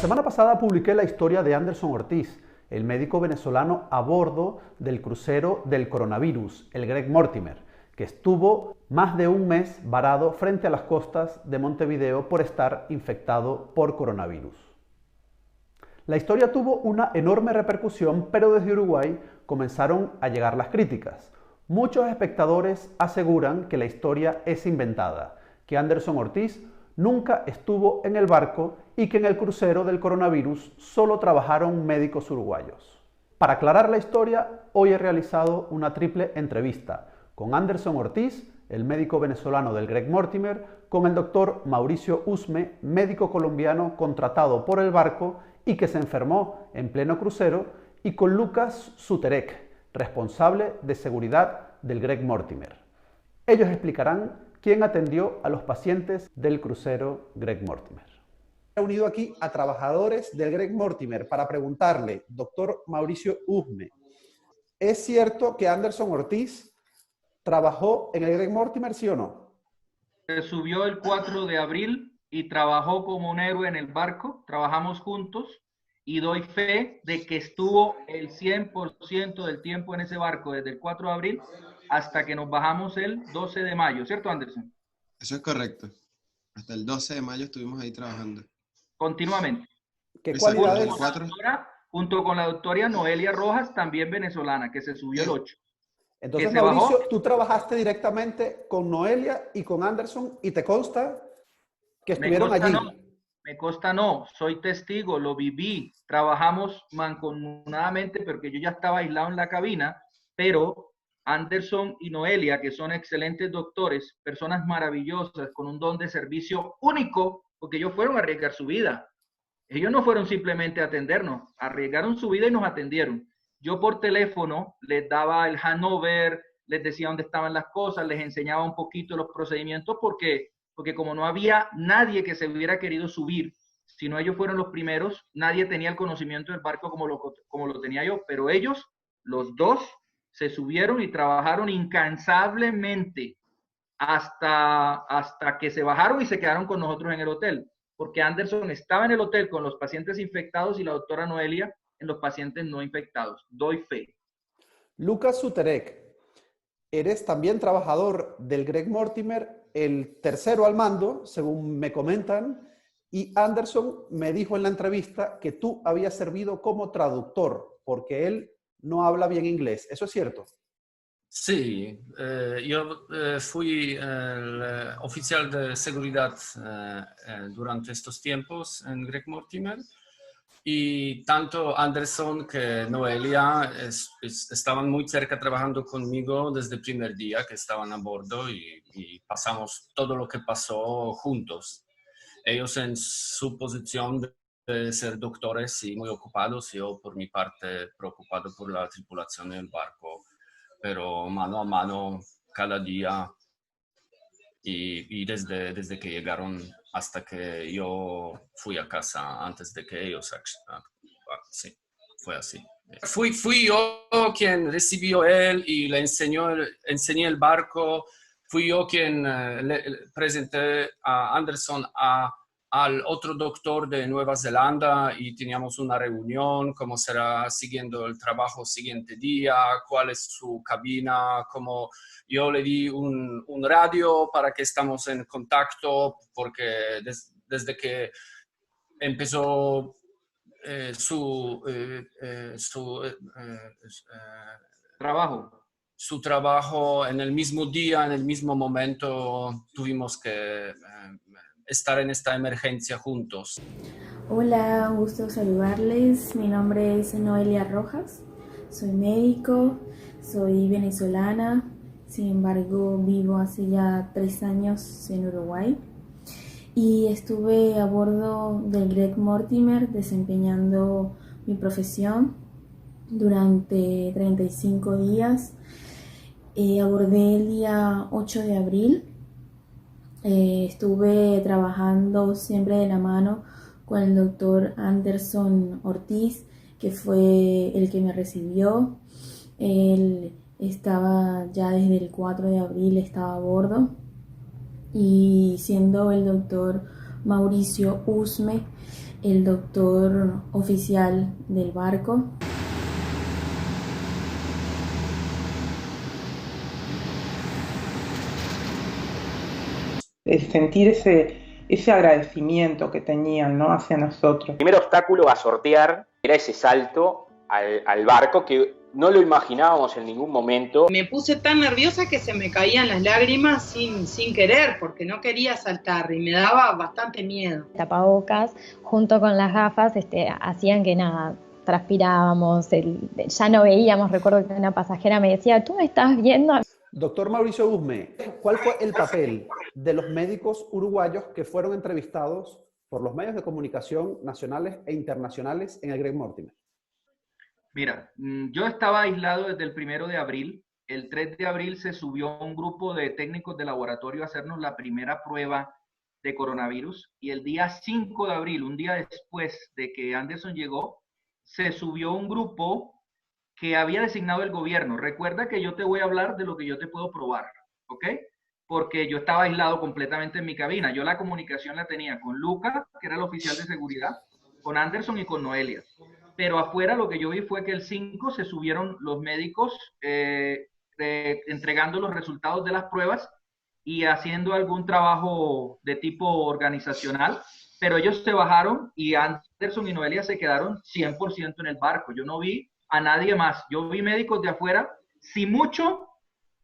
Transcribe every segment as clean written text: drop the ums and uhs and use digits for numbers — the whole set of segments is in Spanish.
semana pasada publiqué la historia de Anderson Ortiz, el médico venezolano a bordo del crucero del coronavirus, el Greg Mortimer, que estuvo más de un mes varado frente a las costas de Montevideo por estar infectado por coronavirus. La historia tuvo una enorme repercusión, pero desde Uruguay comenzaron a llegar las críticas. Muchos espectadores aseguran que la historia es inventada, que Anderson Ortiz nunca estuvo en el barco y que en el crucero del coronavirus solo trabajaron médicos uruguayos. Para aclarar la historia, hoy he realizado una triple entrevista con Anderson Ortiz, el médico venezolano del Greg Mortimer, con el doctor Mauricio Usme, médico colombiano contratado por el barco y que se enfermó en pleno crucero, y con Lucas Suterek, responsable de seguridad del Greg Mortimer. Ellos explicarán quién atendió a los pacientes del crucero Greg Mortimer. He reunido aquí a trabajadores del Greg Mortimer para preguntarle, doctor Mauricio Usme, ¿es cierto que Anderson Ortiz trabajó en el Greg Mortimer, sí o no? Se subió el 4 de abril y trabajó como un héroe en el barco, trabajamos juntos y doy fe de que estuvo el 100% del tiempo en ese barco, desde el 4 de abril hasta que nos bajamos el 12 de mayo, ¿cierto, Anderson? Eso es correcto. Hasta el 12 de mayo estuvimos ahí trabajando. Continuamente. ¿Qué Exacto, cualidades? el 4. Junto con la doctora Noelia Rojas, también venezolana, que se subió el 8. Entonces, se Mauricio, bajó. tú trabajaste directamente con Noelia y con Anderson y te consta que estuvieron allí. Me consta no, soy testigo, lo viví, trabajamos mancomunadamente porque yo ya estaba aislado en la cabina, pero Anderson y Noelia, que son excelentes doctores, personas maravillosas, con un don de servicio único, porque ellos fueron a arriesgar su vida. Ellos no fueron simplemente a atendernos, arriesgaron su vida y nos atendieron. Yo por teléfono les daba el handover, les decía dónde estaban las cosas, les enseñaba un poquito los procedimientos porque como no había nadie que se hubiera querido subir, sino ellos fueron los primeros, nadie tenía el conocimiento del barco como lo tenía yo, pero ellos, los dos, se subieron y trabajaron incansablemente hasta que se bajaron y se quedaron con nosotros en el hotel, porque Anderson estaba en el hotel con los pacientes infectados y la doctora Noelia en los pacientes no infectados. Doy fe. Lucas Suterek, eres también trabajador del Greg Mortimer, el tercero al mando, según me comentan, y Anderson me dijo en la entrevista que tú habías servido como traductor, porque él no habla bien inglés. ¿Eso es cierto? Sí, yo fui el oficial de seguridad durante estos tiempos en Greg Mortimer y tanto Anderson que Noelia estaban muy cerca trabajando conmigo desde el primer día que estaban a bordo y pasamos todo lo que pasó juntos. Ellos en su posición de ser doctores y muy ocupados, yo por mi parte preocupado por la tripulación del barco, pero mano a mano cada día y desde que llegaron hasta que yo fui a casa antes de que ellos... Sí, fue así. Fui yo quien recibió él y le enseñé el barco. Fui yo quien le presenté a Anderson al otro doctor de Nueva Zelanda y teníamos una reunión, cómo será siguiendo el trabajo siguiente día, cuál es su cabina, cómo yo le di un radio para que estamos en contacto, porque desde que empezó su trabajo en el mismo día, en el mismo momento, tuvimos que estar en esta emergencia juntos. Hola, un gusto saludarles. Mi nombre es Noelia Rojas. Soy médico, soy venezolana. Sin embargo, vivo hace ya 3 años en Uruguay. Y estuve a bordo del Greg Mortimer desempeñando mi profesión durante 35 días. Abordé el día 8 de abril. Estuve trabajando siempre de la mano con el doctor Anderson Ortiz, que fue el que me recibió. Él estaba ya desde el 4 de abril, estaba a bordo. Y siendo el doctor Mauricio Usme el doctor oficial del barco. Sentir ese agradecimiento que tenían, ¿no?, hacia nosotros. El primer obstáculo a sortear era ese salto al barco que no lo imaginábamos en ningún momento. Me puse tan nerviosa que se me caían las lágrimas sin querer, porque no quería saltar y me daba bastante miedo. Tapabocas junto con las gafas hacían que nada, transpirábamos, ya no veíamos. Recuerdo que una pasajera me decía, ¿tú me estás viendo? Doctor Mauricio Usme, ¿cuál fue el papel de los médicos uruguayos que fueron entrevistados por los medios de comunicación nacionales e internacionales en el Greg Mortimer? Mira, yo estaba aislado desde el 1 de abril. El 3 de abril se subió un grupo de técnicos de laboratorio a hacernos la primera prueba de coronavirus. Y el día 5 de abril, un día después de que Anderson llegó, se subió un grupo que había designado el gobierno. Recuerda que yo te voy a hablar de lo que yo te puedo probar, ¿ok? Porque yo estaba aislado completamente en mi cabina. Yo la comunicación la tenía con Luca, que era el oficial de seguridad, con Anderson y con Noelia. Pero afuera lo que yo vi fue que el 5 se subieron los médicos entregando los resultados de las pruebas y haciendo algún trabajo de tipo organizacional, pero ellos se bajaron y Anderson y Noelia se quedaron 100% en el barco. Yo no vi a nadie más. Yo vi médicos de afuera, si mucho,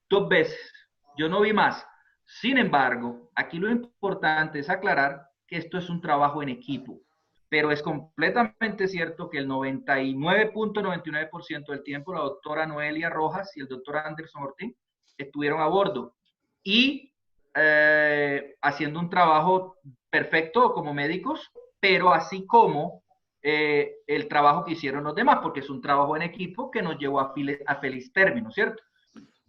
2 veces. Yo no vi más. Sin embargo, aquí lo importante es aclarar que esto es un trabajo en equipo. Pero es completamente cierto que el 99.99% del tiempo la doctora Noelia Rojas y el doctor Anderson Ortiz estuvieron a bordo y haciendo un trabajo perfecto como médicos, pero así como el trabajo que hicieron los demás, porque es un trabajo en equipo que nos llevó a feliz término, ¿cierto?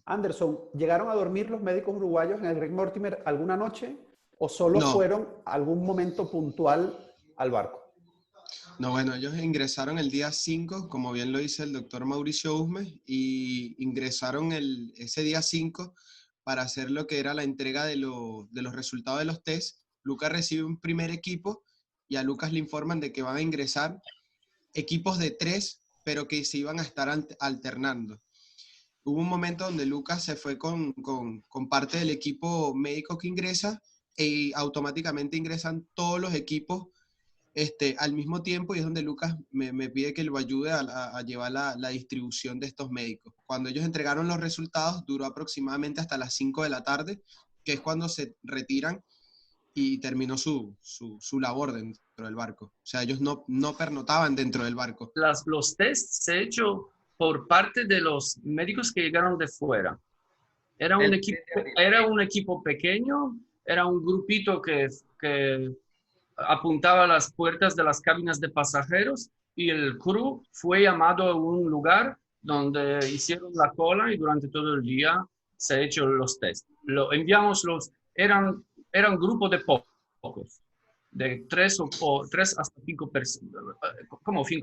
Anderson, ¿llegaron a dormir los médicos uruguayos en el Greg Mortimer alguna noche o solo fueron algún momento puntual al barco? No, bueno, ellos ingresaron el día 5, como bien lo dice el doctor Mauricio Usme, y ingresaron ese día 5 para hacer lo que era la entrega de los resultados de los test. Lucas recibe un primer equipo y a Lucas le informan de que van a ingresar equipos de 3, pero que se iban a estar alternando. Hubo un momento donde Lucas se fue con parte del equipo médico que ingresa y automáticamente ingresan todos los equipos al mismo tiempo, y es donde Lucas me pide que lo ayude a llevar la distribución de estos médicos. Cuando ellos entregaron los resultados, duró aproximadamente hasta las 5 de la tarde, que es cuando se retiran y terminó su labor dentro del barco. O sea, ellos no pernotaban dentro del barco. Los tests se han hecho por parte de los médicos que llegaron de fuera. Era un equipo pequeño, era un grupito que apuntaba a las puertas de las cabinas de pasajeros y el crew fue llamado a un lugar donde hicieron la cola y durante todo el día se han hecho los tests. Eran un grupo de pocos, de 3 hasta 5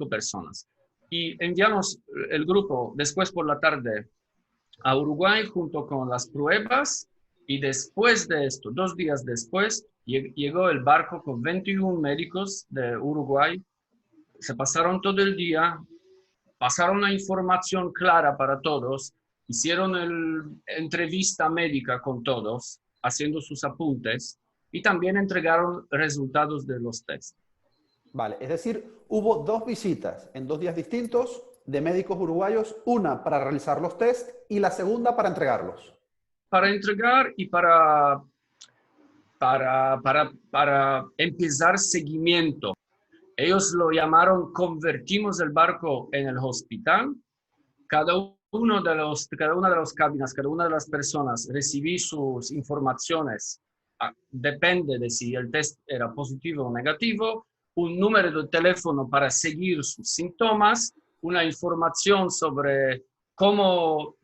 personas. Y enviamos el grupo después por la tarde a Uruguay junto con las pruebas, y después de esto, 2 días después, llegó el barco con 21 médicos de Uruguay. Se pasaron todo el día, pasaron la información clara para todos, hicieron entrevista médica con todos, haciendo sus apuntes, y también entregaron resultados de los tests. Vale, es decir, hubo 2 visitas en 2 días distintos de médicos uruguayos, una para realizar los tests y la segunda para entregarlos. Para entregar y para empezar seguimiento. Ellos lo llamaron convertimos el barco en el hospital. Cada una de las cabinas, cada una de las personas recibí sus informaciones. Depende de si el test era positivo o negativo, un número de teléfono para seguir sus síntomas, una información sobre cómo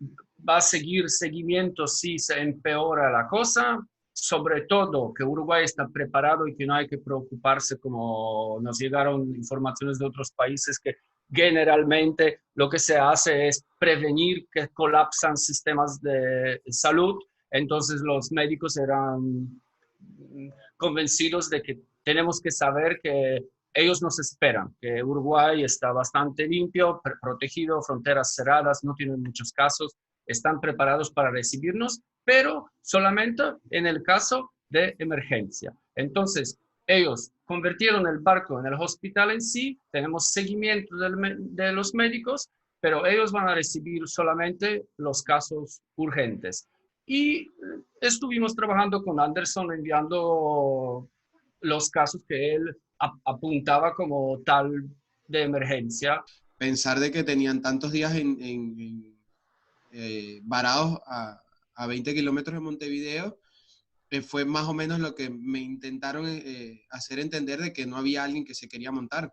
va a seguir seguimiento si se empeora la cosa, sobre todo que Uruguay está preparado y que no hay que preocuparse, como nos llegaron informaciones de otros países que generalmente lo que se hace es prevenir que colapsan sistemas de salud. Entonces los médicos eran convencidos de que tenemos que saber que ellos nos esperan, que Uruguay está bastante limpio, protegido, fronteras cerradas, no tienen muchos casos, están preparados para recibirnos, pero solamente en el caso de emergencia. Entonces, ellos convirtieron el barco en el hospital en sí, tenemos seguimiento de los médicos, pero ellos van a recibir solamente los casos urgentes. Y estuvimos trabajando con Anderson, enviando los casos que él apuntaba como tal de emergencia. Pensar de que tenían tantos días varados a 20 kilómetros de Montevideo, fue más o menos lo que me intentaron hacer entender, de que no había alguien que se quería montar.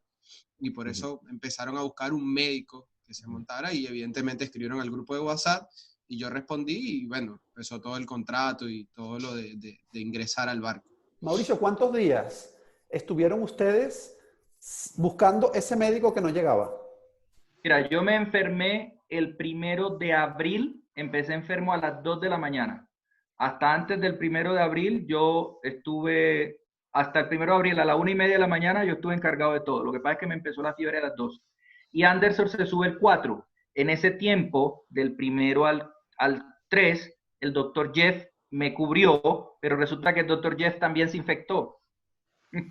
Y por eso empezaron a buscar un médico que se montara, y evidentemente escribieron al grupo de WhatsApp y yo respondí, y bueno, empezó todo el contrato y todo lo de ingresar al barco. Mauricio, ¿cuántos días estuvieron ustedes buscando ese médico que no llegaba? Mira, yo me enfermé el 1 de abril, empecé enfermo a las 2 de la mañana. Hasta antes del 1 de abril, yo estuve, hasta el 1 de abril a la 1:30 de la mañana, yo estuve encargado de todo. Lo que pasa es que me empezó la fiebre a las 2. Y Anderson se sube el 4. En ese tiempo, del 1 al 3, el doctor Jeff me cubrió, pero resulta que el doctor Jeff también se infectó.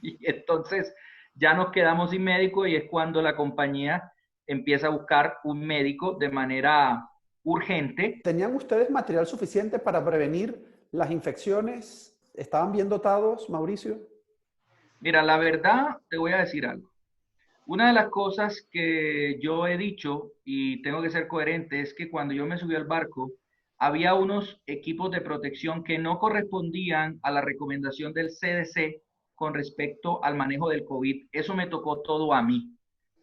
Y entonces ya nos quedamos sin médico, y es cuando la compañía empieza a buscar un médico de manera urgente. ¿Tenían ustedes material suficiente para prevenir las infecciones? ¿Estaban bien dotados, Mauricio? Mira, la verdad, te voy a decir algo. Una de las cosas que yo he dicho, y tengo que ser coherente, es que cuando yo me subí al barco, había unos equipos de protección que no correspondían a la recomendación del CDC con respecto al manejo del COVID. Eso me tocó todo a mí,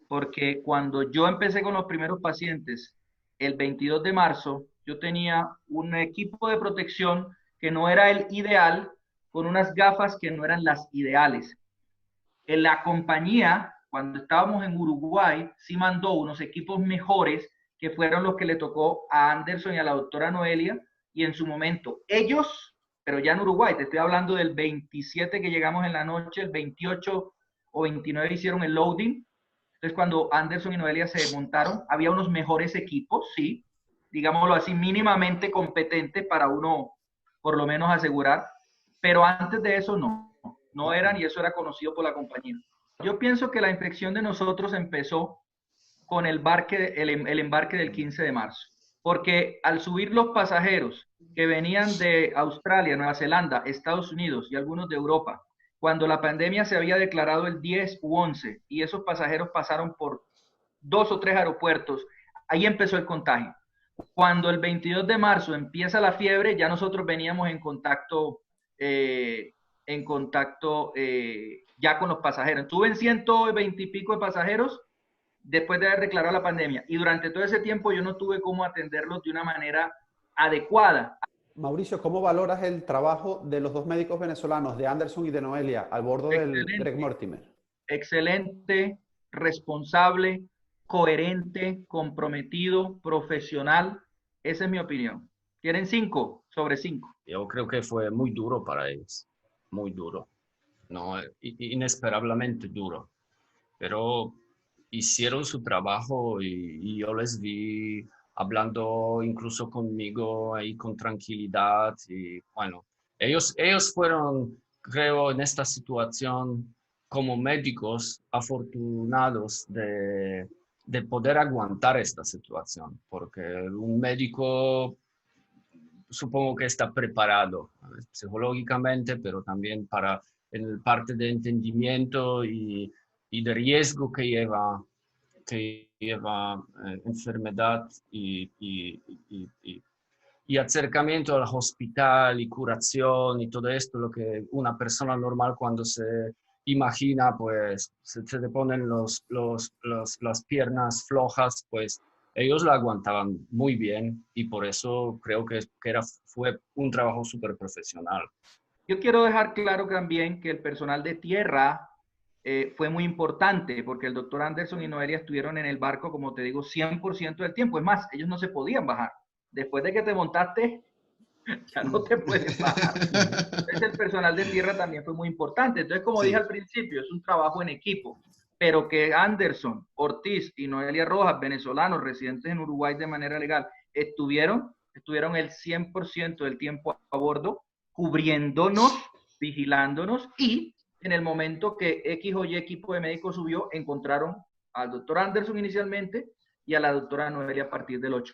porque cuando yo empecé con los primeros pacientes, el 22 de marzo, yo tenía un equipo de protección que no era el ideal, con unas gafas que no eran las ideales. En la compañía, cuando estábamos en Uruguay, sí mandó unos equipos mejores, que fueron los que le tocó a Anderson y a la doctora Noelia, y en su momento ellos, pero ya en Uruguay, te estoy hablando del 27 que llegamos en la noche, el 28 o 29 hicieron el loading. Entonces, cuando Anderson y Noelia se montaron, había unos mejores equipos, sí, digámoslo así, mínimamente competentes para uno, por lo menos, asegurar, pero antes de eso no eran, y eso era conocido por la compañía. Yo pienso que la infección de nosotros empezó con el embarque del 15 de marzo, porque al subir los pasajeros que venían de Australia, Nueva Zelanda, Estados Unidos y algunos de Europa, cuando la pandemia se había declarado el 10 u 11, y esos pasajeros pasaron por 2 o 3 aeropuertos, ahí empezó el contagio. Cuando el 22 de marzo empieza la fiebre, ya nosotros veníamos en contacto ya con los pasajeros. Tuve en 120 y pico de pasajeros después de haber declarado la pandemia, y durante todo ese tiempo yo no tuve cómo atenderlos de una manera adecuada. Mauricio, ¿cómo valoras el trabajo de los dos médicos venezolanos, de Anderson y de Noelia, al bordo del Greg Mortimer? Excelente, responsable, coherente, comprometido, profesional. Esa es mi opinión. ¿Quieren 5 sobre 5? Yo creo que fue muy duro para ellos, muy duro, ¿no? Inesperablemente duro, pero hicieron su trabajo, y yo les vi hablando incluso conmigo ahí con tranquilidad, y bueno, ellos fueron, creo, en esta situación como médicos afortunados de poder aguantar esta situación, porque un médico supongo que está preparado psicológicamente, pero también para en parte de entendimiento y de riesgo que lleva enfermedad y acercamiento al hospital y curación y todo esto, lo que una persona normal cuando se imagina, pues se le ponen las piernas flojas, pues ellos la aguantaban muy bien, y por eso creo que fue un trabajo súper profesional. Yo quiero dejar claro también que el personal de tierra fue muy importante, porque el doctor Anderson y Noelia estuvieron en el barco, como te digo, 100% del tiempo. Es más, ellos no se podían bajar. Después de que te montaste, ya no te puedes bajar. Entonces el personal de tierra también fue muy importante. Entonces, como dije al principio, es un trabajo en equipo. pero que Anderson, Ortiz y Noelia Rojas, venezolanos residentes en Uruguay de manera legal, estuvieron el 100% del tiempo a bordo, cubriéndonos, vigilándonos, y en el momento que X o Y equipo de médicos subió, encontraron al doctor Anderson inicialmente y a la doctora Noelia a partir del 8.